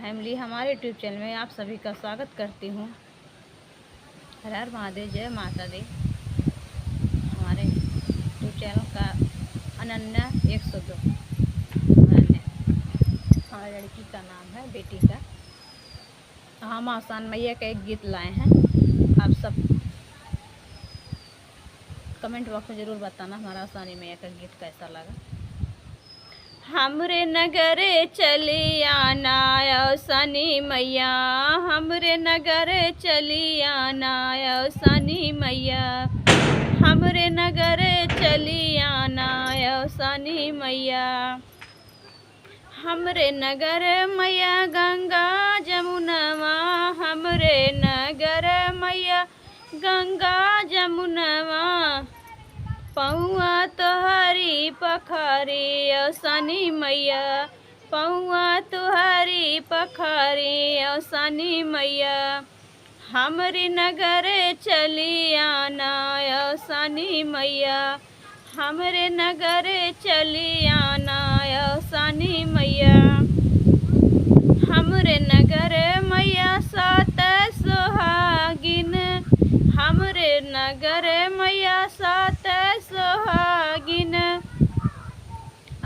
Family, हमारे YouTube channel में आप सभी का स्वागत करती हूँ। हर हर महादेव, जय माता दी। हमारे यूट्यूब चैनल का अनन्या 102 अनन्या हमारी लड़की का नाम है, बेटी का। हम आसान मैया का एक गीत लाए हैं। आप सब कमेंट बॉक्स में ज़रूर बताना हमारा आसानी मैया का गीत कैसा लगा। हमरे नगरे चली आना सनी मैया, हमरे नगरे चली आना सनी मैया, हमरे नगरे चली आना सनी मैया। हमरे नगर मैया गंगा जमुनवा, हमरे नगर मैया गंगा जमुनवा। पौआ तोहरी पखारी सनी मैया, पौआ तोहरी पखारी सनी मैया। हमरी नगरे चली आना सनी मैया, हमरे नगरे चली आना सनी मैया। हमरे नगर मैया सात सुहागिन, हमरे नगर मैया सात सुहागिन।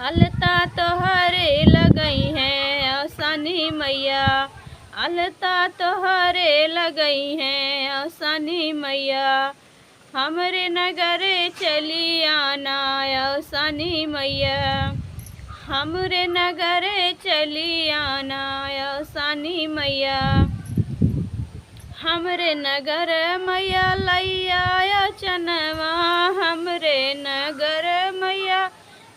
अलता तोहरे लगई है सनी मैया, अलता तोहरे लगई है सनी मैया। हमरे नगरे चली आना सनी मैया, हमरे नगरे चली आना सनी मैया। हमरे नगर मैया लैया चनवा, हमरे नगर मैया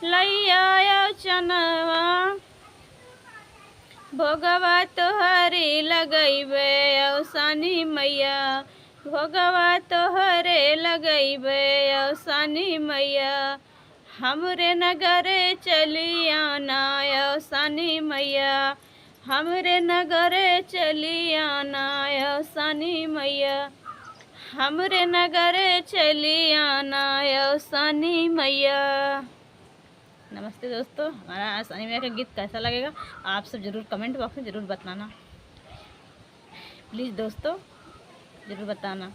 लैया चनवा। भोगवा तोहरे लगैबे सनी मैया, भोगवा तोहरे लगैबे सनी मैया। हमरे नगरे चली आना सनी मैया, हमरे नगरे चली आना सनी मैया, हमरे नगरे चली आना सनी मैया। नमस्ते दोस्तों, हमारा सनी मैया का गीत कैसा लगेगा आप सब ज़रूर कमेंट बॉक्स में ज़रूर बताना। प्लीज़ दोस्तों ज़रूर बताना।